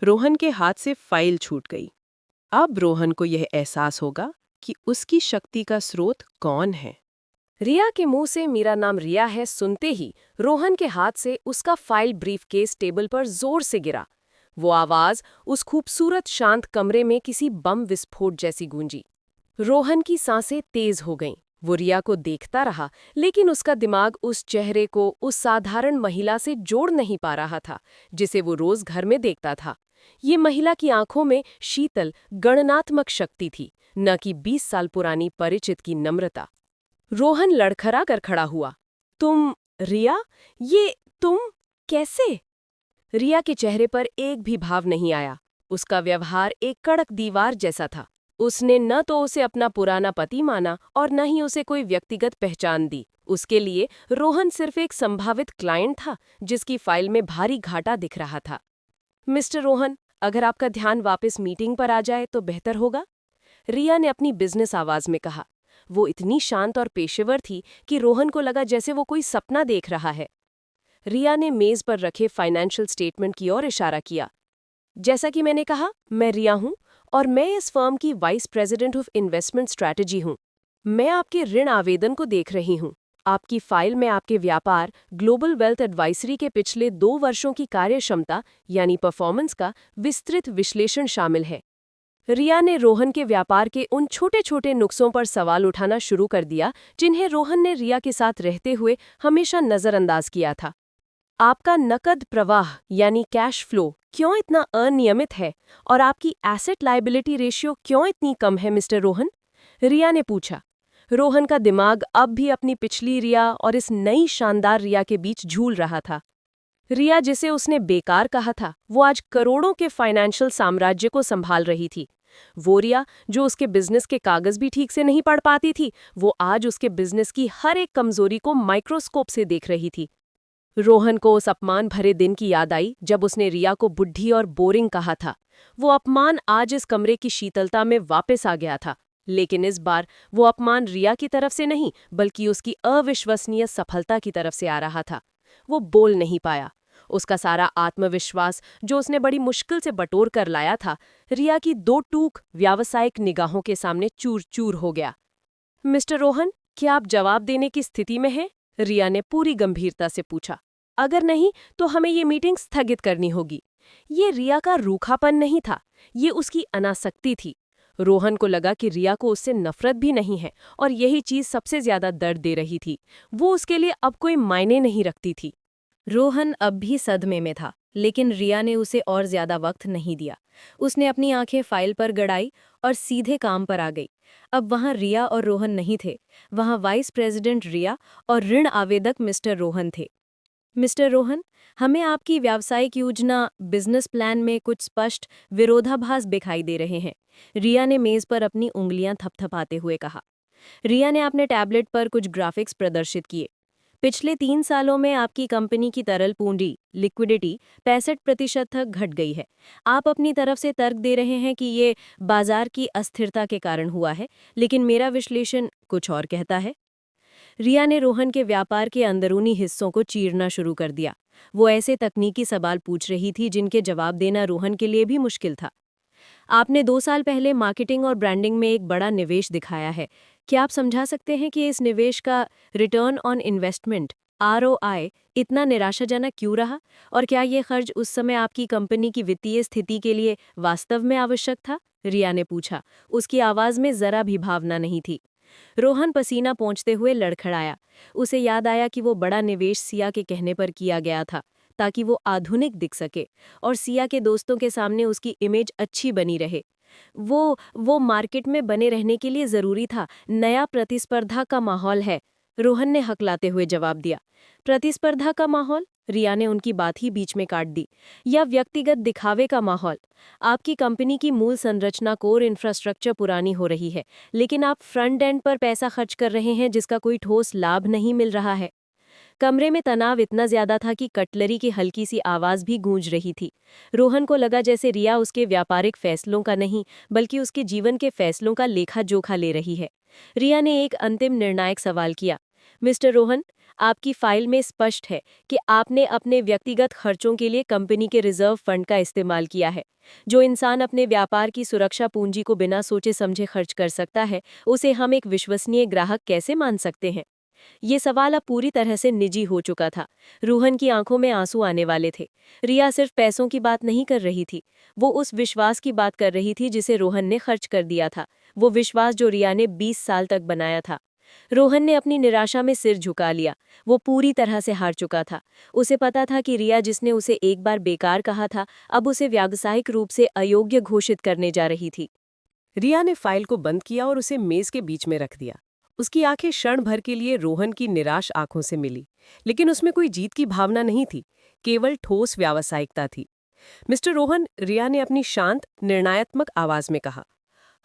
S1: रोहन के हाथ से फाइल छूट गई। अब रोहन को यह एहसास होगा कि उसकी शक्ति का स्रोत कौन है।
S3: रिया के मुंह से मेरा नाम रिया है सुनते ही रोहन के हाथ से उसका फाइल ब्रीफकेस टेबल पर जोर से गिरा। वो आवाज उस खूबसूरत शांत कमरे में किसी बम विस्फोट जैसी गूंजी। रोहन की सांसें तेज हो गईं। वो रिया को देखता रहा, लेकिन उसका दिमाग उस चेहरे को उस साधारण महिला से जोड़ नहीं पा रहा था जिसे वो रोज घर में देखता था। ये महिला की आंखों में शीतल गणनात्मक शक्ति थी, न कि 20 साल पुरानी परिचित की नम्रता। रोहन लड़खड़ा कर खड़ा हुआ। तुम रिया? ये तुम कैसे? रिया के चेहरे पर एक भी भाव नहीं आया। उसका व्यवहार एक कड़क दीवार जैसा था। उसने न तो उसे अपना पुराना पति माना और न ही उसे कोई व्यक्तिगत पहचान दी। उसके लिए रोहन सिर्फ एक संभावित क्लाइंट था जिसकी फाइल में भारी घाटा दिख रहा था। मिस्टर रोहन, अगर आपका ध्यान वापस मीटिंग पर आ जाए तो बेहतर होगा, रिया ने अपनी बिजनेस आवाज में कहा। वो इतनी शांत और पेशेवर थी कि रोहन को लगा जैसे वो कोई सपना देख रहा है। रिया ने मेज पर रखे फाइनेंशियल स्टेटमेंट की ओर इशारा किया। जैसा कि मैंने कहा, मैं रिया हूं और मैं इस फर्म की vice president of investment strategy हूं। मैं आपके ऋण आवेदन को देख रही हूं। आपकी फाइल में आपके व्यापार ग्लोबल वेल्थ एडवाइजरी के पिछले 2 वर्षों की कार्यक्षमता यानी परफॉर्मेंस का विस्तृत विश्लेषण शामिल है। रिया ने रोहन के व्यापार के उन छोटे छोटे नुक्सों पर सवाल उठाना शुरू कर दिया जिन्हें रोहन ने रिया के साथ रहते हुए हमेशा नजरअंदाज किया था। आपका नकद प्रवाह यानी कैश फ्लो क्यों इतना अनियमित है और आपकी एसेट लायबिलिटी रेशियो क्यों इतनी कम है मिस्टर रोहन? रिया ने पूछा। रोहन का दिमाग अब भी अपनी पिछली रिया और इस नई शानदार रिया के बीच झूल रहा था। रिया जिसे उसने बेकार कहा था, वो आज करोड़ों के फाइनेंशियल साम्राज्य को संभाल रही थी। वो रिया जो उसके बिजनेस के कागज भी ठीक से नहीं पढ़ पाती थी, वो आज उसके बिजनेस की हर एक कमजोरी को माइक्रोस्कोप से देख रही थी। रोहन को उस अपमान भरे दिन की याद आई जब उसने रिया को बुढ़ी और बोरिंग कहा था। वो अपमान आज इस कमरे की शीतलता में वापस आ गया था, लेकिन इस बार वो अपमान रिया की तरफ से नहीं बल्कि उसकी अविश्वसनीय सफलता की तरफ से आ रहा था। वो बोल नहीं पाया। उसका सारा आत्मविश्वास जो उसने बड़ी मुश्किल से बटोर कर लाया था, रिया की 2 टूक व्यावसायिक निगाहों के सामने चूर चूर हो गया। मिस्टर रोहन, क्या आप जवाब देने की स्थिति में हैं? रिया ने पूरी गंभीरता से पूछा। अगर नहीं तो हमें ये मीटिंग स्थगित करनी होगी। ये रिया का रूखापन नहीं था, ये उसकी अनासक्ति थी। रोहन को लगा कि रिया को उससे नफरत भी नहीं है और यही चीज सबसे ज्यादा दर्द दे रही थी। वो उसके लिए अब कोई मायने नहीं रखती थी।
S2: रोहन अब भी सदमे में था, लेकिन रिया ने उसे और ज्यादा वक्त नहीं दिया। उसने अपनी आंखें फाइल पर गड़ाई और सीधे काम पर आ गई। अब वहां रिया और रोहन नहीं थे, वहां वाइस प्रेसिडेंट रिया और ऋण आवेदक मिस्टर रोहन थे। मिस्टर रोहन, हमें आपकी व्यावसायिक योजना बिजनेस प्लान में कुछ स्पष्ट विरोधाभास दिखाई दे रहे हैं, रिया ने मेज पर अपनी उंगलियां थपथपाते हुए कहा। रिया ने अपने टैबलेट पर कुछ ग्राफिक्स प्रदर्शित किए। पिछले 3 सालों में आपकी कंपनी की तरल पूंजी लिक्विडिटी 65% तक घट गई है। आप अपनी तरफ से तर्क दे रहे हैं कि ये बाजार की अस्थिरता के कारण हुआ है, लेकिन मेरा विश्लेषण कुछ और कहता है। रिया ने रोहन के व्यापार के अंदरूनी हिस्सों को चीरना शुरू कर दिया। वो ऐसे तकनीकी सवाल पूछ रही थी जिनके जवाब देना रोहन के लिए भी मुश्किल था। आपने 2 साल पहले मार्केटिंग और ब्रांडिंग में एक बड़ा निवेश दिखाया है। क्या आप समझा सकते हैं कि इस निवेश का रिटर्न ऑन इन्वेस्टमेंट ROI इतना निराशाजनक क्यों रहा? और क्या ये खर्च उस समय आपकी कंपनी की वित्तीय स्थिति के लिए वास्तव में आवश्यक था? रिया ने पूछा। उसकी आवाज में जरा भी भावना नहीं थी। रोहन पसीना पोंछते हुए लड़खड़ाया। उसे याद आया कि वो बड़ा निवेश सिया के कहने पर किया गया था ताकि वो आधुनिक दिख सके और सिया के दोस्तों के सामने उसकी इमेज अच्छी बनी रहे। वो मार्केट में बने रहने के लिए जरूरी था। नया प्रतिस्पर्धा का माहौल है, रोहन ने हकलाते हुए जवाब दिया। प्रतिस्पर्धा का माहौल? रिया ने उनकी बात ही बीच में काट दी। या व्यक्तिगत दिखावे का माहौल? आपकी कंपनी की मूल संरचना कोर इंफ्रास्ट्रक्चर पुरानी हो रही है, लेकिन आप फ्रंट एंड पर पैसा खर्च कर रहे हैं जिसका कोई ठोस लाभ नहीं मिल रहा है। कमरे में तनाव इतना ज्यादा था कि कटलरी की हल्की सी आवाज भी गूंज रही थी। रोहन को लगा जैसे रिया उसके व्यापारिक फैसलों का नहीं बल्कि उसके जीवन के फैसलों का लेखा जोखा ले रही है। रिया ने एक अंतिम निर्णायक सवाल किया। मिस्टर रोहन, आपकी फाइल में स्पष्ट है कि आपने अपने व्यक्तिगत खर्चों के लिए कंपनी के रिजर्व फंड का इस्तेमाल किया है। जो इंसान अपने व्यापार की सुरक्षा पूंजी को बिना सोचे समझे खर्च कर सकता है, उसे हम एक विश्वसनीय ग्राहक कैसे मान सकते हैं? ये सवाल अब पूरी तरह से निजी हो चुका था। रोहन की आंखों में आंसू आने वाले थे। रिया सिर्फ पैसों की बात नहीं कर रही थी, वो उस विश्वास की बात कर रही थी जिसे रोहन ने खर्च कर दिया था, वो विश्वास जो रिया ने 20 साल तक बनाया था। रोहन ने अपनी निराशा में सिर झुका लिया। वो पूरी तरह से हार चुका था। उसे पता था कि रिया जिसने उसे एक बार बेकार कहा था, अब उसे व्यावसायिक रूप से अयोग्य घोषित करने जा रही थी।
S1: रिया ने फाइल को बंद किया और उसे मेज के बीच में रख दिया। उसकी आंखें क्षण भर के लिए रोहन की निराश आंखों से मिली, लेकिन उसमें कोई जीत की भावना नहीं थी, केवल ठोस व्यावसायिकता थी।
S3: मिस्टर रोहन, रिया ने अपनी शांत, निर्णयात्मक आवाज में कहा,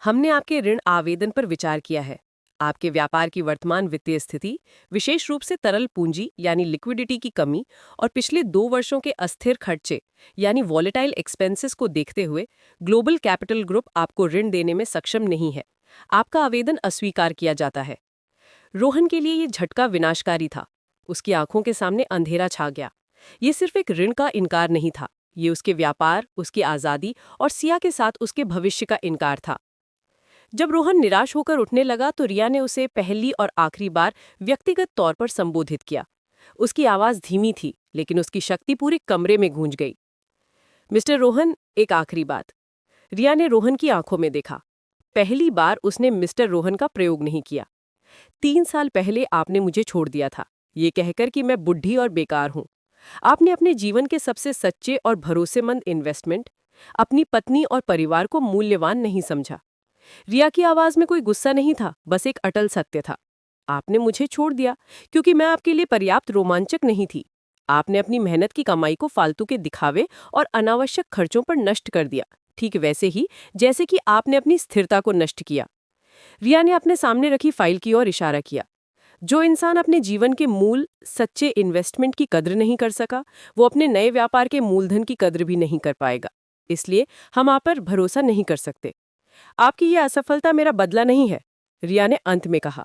S3: हमने आपके ऋण आवेदन पर विचार किया है। आपके व्यापार की वर्तमान वित्तीय स्थिति, विशेष रूप से तरल पूंजी यानी लिक्विडिटी की कमी और पिछले 2 वर्षों के अस्थिर खर्चे यानी वॉलेटाइल एक्सपेंसेस को देखते हुए ग्लोबल कैपिटल ग्रुप आपको ऋण देने में सक्षम नहीं है। आपका आवेदन अस्वीकार किया जाता है। रोहन के लिए ये झटका विनाशकारी था। उसकी आंखों के सामने अंधेरा छा गया। ये सिर्फ एक ऋण का इनकार नहीं था, ये उसके व्यापार, उसकी आज़ादी और सिया के साथ उसके भविष्य का इनकार था। जब रोहन निराश होकर उठने लगा तो रिया ने उसे पहली और आखिरी बार व्यक्तिगत तौर पर संबोधित किया। उसकी आवाज़ धीमी थी, लेकिन उसकी शक्ति पूरे कमरे में गूंज गई। मिस्टर रोहन, एक आखिरी बात। रिया ने रोहन की आंखों में देखा। पहली बार उसने मिस्टर रोहन का प्रयोग नहीं किया। 3 साल पहले आपने मुझे छोड़ दिया था, ये कहकर कि मैं बुढ़ी और बेकार हूं। आपने अपने जीवन के सबसे सच्चे और भरोसेमंद इन्वेस्टमेंट, अपनी पत्नी और परिवार को मूल्यवान नहीं समझा। रिया की आवाज में कोई गुस्सा नहीं था, बस एक अटल सत्य था। आपने मुझे छोड़ दिया क्योंकि मैं आपके लिए पर्याप्त रोमांचक नहीं थी। आपने अपनी मेहनत की कमाई को फालतू के दिखावे और अनावश्यक खर्चों पर नष्ट कर दिया, ठीक वैसे ही जैसे कि आपने अपनी स्थिरता को नष्ट किया। रिया ने अपने सामने रखी फाइल की ओर इशारा किया। जो इंसान अपने जीवन के मूल सच्चे इन्वेस्टमेंट की कद्र नहीं कर सका, वो अपने नए व्यापार के मूलधन की कद्र भी नहीं कर पाएगा। इसलिए हम आप पर भरोसा नहीं कर सकते। आपकी ये असफलता मेरा बदला नहीं है, रिया ने अंत में कहा।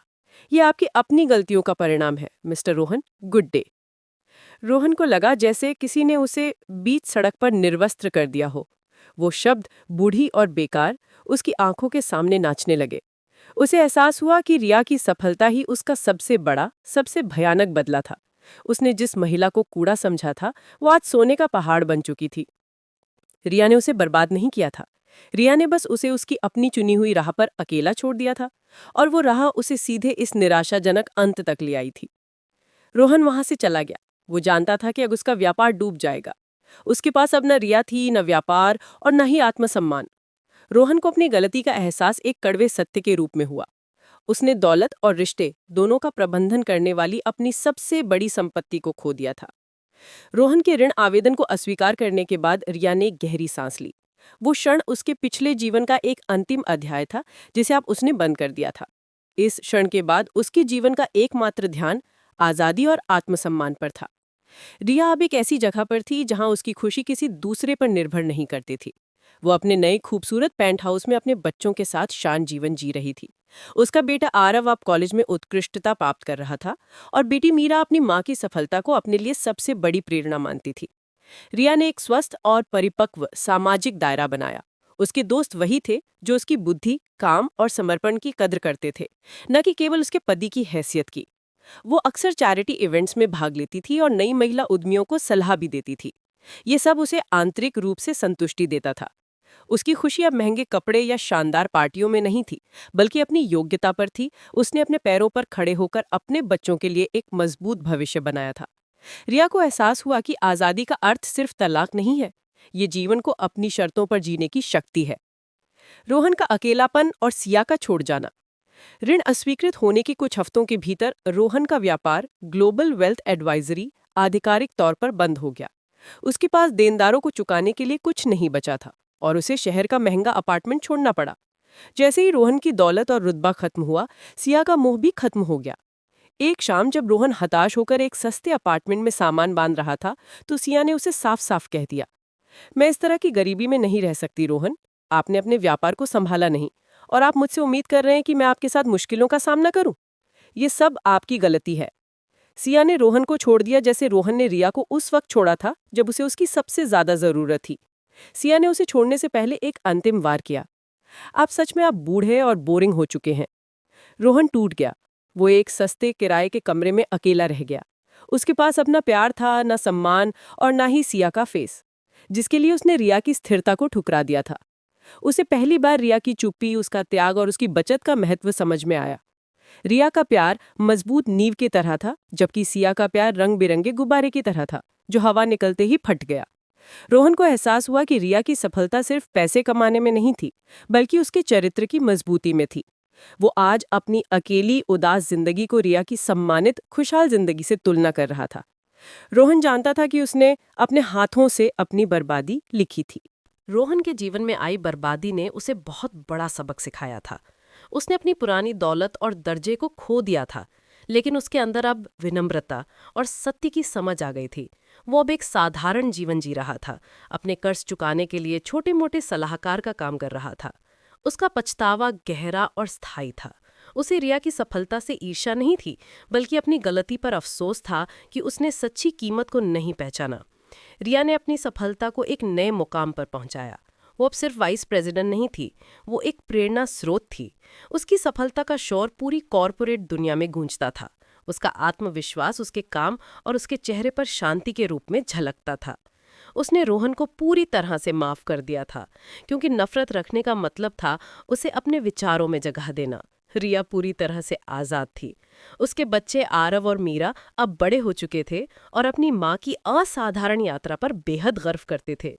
S3: यह आपकी अपनी गलतियों का परिणाम है, mister Rohan. Good day. Rohan को लगा जैसे किसी ने उसे बीच सड़क पर निर्वस्त्र कर दिया हो। वो शब्द बूढ़ी और बेकार उसकी आंखों के सामने नाचने लगे। उसे एहसास हुआ कि रिया की सफलता ही उसका सबसे बड़ा, सबसे भयानक बदला था। उसने जिस महिला को कूड़ा समझा था, वो आज सोने का पहाड़ बन चुकी थी। रिया ने उसे बर्बाद नहीं किया था। रिया ने बस उसे उसकी अपनी चुनी हुई राह पर अकेला छोड़ दिया था, और वो राह उसे सीधे इस निराशाजनक अंत तक ले आई थी। रोहन वहां से चला गया। वो जानता था कि अब उसका व्यापार डूब जाएगा। उसके पास अब न रिया थी, न व्यापार और न ही आत्मसम्मान। रोहन को अपनी गलती का एहसास एक कड़वे सत्य के रूप में हुआ। उसने दौलत और रिश्ते दोनों का प्रबंधन करने वाली अपनी सबसे बड़ी संपत्ति को खो दिया था। रोहन के ऋण आवेदन को अस्वीकार करने के बाद रिया ने एक गहरी सांस ली। वो क्षण उसके पिछले जीवन का एक अंतिम अध्याय था, जिसे अब उसने बंद कर दिया था। इस क्षण के बाद उसके जीवन का एकमात्र ध्यान आज़ादी और आत्मसम्मान पर था। रिया अब एक ऐसी जगह पर थी जहां उसकी खुशी किसी दूसरे पर निर्भर नहीं करती थी। वो अपने नए खूबसूरत पेंट हाउस में अपने बच्चों के साथ शान जीवन जी रही थी। उसका बेटा आरव अब कॉलेज में उत्कृष्टता प्राप्त कर रहा था, और बेटी मीरा अपनी माँ की सफलता को अपने लिए सबसे बड़ी प्रेरणा मानती थी। रिया ने एक स्वस्थ और परिपक्व सामाजिक दायरा बनाया। उसके दोस्त वही थे जो उसकी बुद्धि, काम और समर्पण की कद्र करते थे, न कि केवल उसके पति की हैसियत की। वो अक्सर चैरिटी इवेंट्स में भाग लेती थी और नई महिला उद्यमियों को सलाह भी देती थी। ये सब उसे आंतरिक रूप से संतुष्टि देता था। उसकी खुशी अब महंगे कपड़े या शानदार पार्टियों में नहीं थी, बल्कि अपनी योग्यता पर थी। उसने अपने पैरों पर खड़े होकर अपने बच्चों के लिए एक मजबूत भविष्य बनाया था। रिया को एहसास हुआ कि आज़ादी का अर्थ सिर्फ तलाक नहीं है, ये जीवन को अपनी शर्तों पर जीने की शक्ति है। रोहन का अकेलापन और सिया का छोड़ जाना। ऋण अस्वीकृत होने के कुछ हफ्तों के भीतर रोहन का व्यापार ग्लोबल वेल्थ एडवाइजरी आधिकारिक तौर पर बंद हो गया। उसके पास देनदारों को चुकाने के लिए कुछ नहीं बचा था, और उसे शहर का महंगा अपार्टमेंट छोड़ना पड़ा। जैसे ही रोहन की दौलत और रुतबा खत्म हुआ, सिया का मोह भी खत्म हो गया। एक शाम जब रोहन हताश होकर एक सस्ते अपार्टमेंट में सामान बांध रहा था, तो सिया ने उसे साफ साफ कह दिया, मैं इस तरह की गरीबी में नहीं रह सकती रोहन। आपने अपने व्यापार को संभाला नहीं, और आप मुझसे उम्मीद कर रहे हैं कि मैं आपके साथ मुश्किलों का सामना करूं। ये सब आपकी गलती है। सिया ने रोहन को छोड़ दिया जैसे रोहन ने रिया को उस वक्त छोड़ा था जब उसे उसकी सबसे ज्यादा जरूरत थी। सिया ने उसे छोड़ने से पहले एक अंतिम वार किया, आप बूढ़े और बोरिंग हो चुके हैं। रोहन टूट गया। वो एक सस्ते किराए के कमरे में अकेला रह गया। उसके पास अपना प्यार था, न सम्मान और न ही सिया का फेस, जिसके लिए उसने रिया की स्थिरता को ठुकरा दिया था। उसे पहली बार रिया की चुप्पी, उसका त्याग और उसकी बचत का महत्व समझ में आया। रिया का प्यार मजबूत नींव की तरह था, जबकि सिया का प्यार रंग बिरंगे गुब्बारे की तरह था, जो हवा निकलते ही फट गया। रोहन को एहसास हुआ कि रिया की सफलता सिर्फ पैसे कमाने में नहीं थी, बल्कि उसके चरित्र की मजबूती में थी। वो आज अपनी अकेली उदास जिंदगी को रिया की सम्मानित खुशहाल जिंदगी से तुलना कर रहा था।
S1: रोहन जानता था कि उसने अपने हाथों से अपनी बर्बादी लिखी थी।
S3: रोहन के जीवन में आई बर्बादी ने उसे बहुत बड़ा सबक सिखाया था। उसने अपनी पुरानी दौलत और दर्जे को खो दिया था, लेकिन उसके अंदर अब विनम्रता और सत्य की समझ आ गई थी। वो अब एक साधारण जीवन जी रहा था, अपने कर्ज चुकाने के लिए छोटे मोटे सलाहकार का काम कर रहा था। उसका पछतावा गहरा और स्थायी था। उसे रिया की सफलता से ईर्ष्या नहीं थी, बल्कि अपनी गलती पर अफसोस था कि उसने सच्ची कीमत को नहीं पहचाना। रिया ने अपनी सफलता को एक नए मुकाम पर पहुंचाया। वो अब सिर्फ वाइस प्रेसिडेंट नहीं थी, वो एक प्रेरणा स्रोत थी। उसकी सफलता का शोर पूरी कॉरपोरेट दुनिया में गूंजता था। उसका आत्मविश्वास उसके काम और उसके चेहरे पर शांति के रूप में झलकता था। उसने रोहन को पूरी तरह से माफ कर दिया था, क्योंकि नफरत रखने का मतलब था उसे अपने विचारों में जगह देना। रिया पूरी तरह से आजाद थी। उसके बच्चे आरव और मीरा अब बड़े हो चुके थे और अपनी माँ की असाधारण यात्रा पर बेहद गर्व करते थे।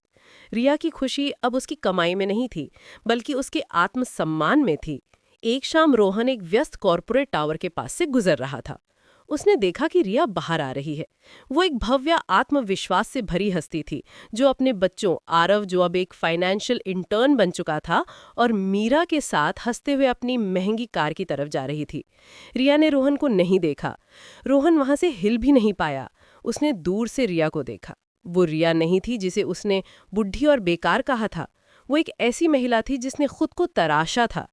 S3: रिया की खुशी अब उसकी कमाई में नहीं थी, बल्कि उसके आत्मसम्मान में थी। एक शाम रोहन एक व्यस्त कॉर्पोरेट टावर के पास से गुजर रहा था। उसने देखा कि रिया बाहर आ रही है। वो एक भव्य आत्मविश्वास से भरी हस्ती थी, जो अपने बच्चों आरव, जो अब एक फाइनेंशियल इंटर्न बन चुका था, और मीरा के साथ हंसते हुए अपनी महंगी कार की तरफ जा रही थी। रिया ने रोहन को नहीं देखा। रोहन वहां से हिल भी नहीं पाया। उसने दूर से रिया को देखा। वो रिया नहीं थी जिसे उसने बुढ़ी और बेकार कहा था। वो एक ऐसी महिला थी जिसने खुद को तराशा था।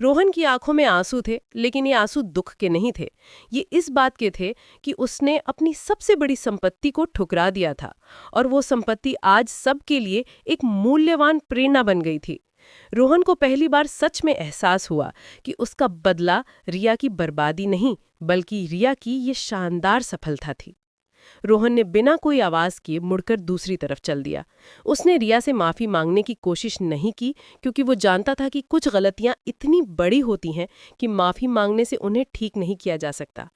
S3: रोहन की आंखों में आंसू थे, लेकिन ये आंसू दुख के नहीं थे। ये इस बात के थे कि उसने अपनी सबसे बड़ी संपत्ति को ठुकरा दिया था, और वो संपत्ति आज सबके लिए एक मूल्यवान प्रेरणा बन गई थी। रोहन को पहली बार सच में एहसास हुआ कि उसका बदला रिया की बर्बादी नहीं, बल्कि रिया की ये शानदार सफलता थी। रोहन ने बिना कोई आवाज किए मुड़कर दूसरी तरफ चल दिया। उसने रिया से माफी मांगने की कोशिश नहीं की, क्योंकि वो जानता था कि कुछ गलतियां इतनी बड़ी होती हैं कि माफी मांगने से उन्हें ठीक नहीं किया जा सकता।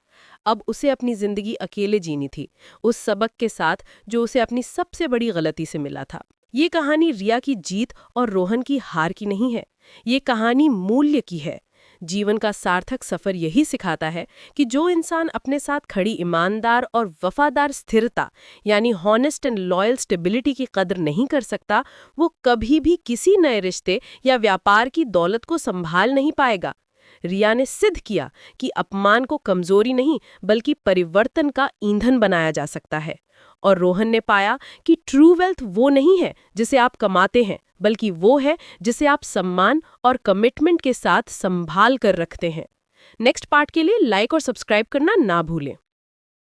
S3: अब उसे अपनी जिंदगी अकेले जीनी थी, उस सबक के साथ जो उसे अपनी सबसे बड़ी गलती से मिला था। ये कहानी रिया की जीत और रोहन की हार की नहीं है। ये कहानी मूल्य की है। जीवन का सार्थक सफर यही सिखाता है कि जो इंसान अपने साथ खड़ी ईमानदार और वफादार स्थिरता, यानी हॉनेस्ट एंड लॉयल स्टेबिलिटी की कदर नहीं कर सकता, वो कभी भी किसी नए रिश्ते या व्यापार की दौलत को संभाल नहीं पाएगा। रिया ने सिद्ध किया कि अपमान को कमजोरी नहीं, बल्कि परिवर्तन का ईंधन बनाया जा सकता है। और रोहन ने पाया कि ट्रू वेल्थ वो नहीं है जिसे आप कमाते हैं, बल्कि वो है जिसे आप सम्मान और कमिटमेंट के साथ संभाल कर रखते हैं। नेक्स्ट पार्ट के लिए लाइक और सब्सक्राइब करना ना भूलें।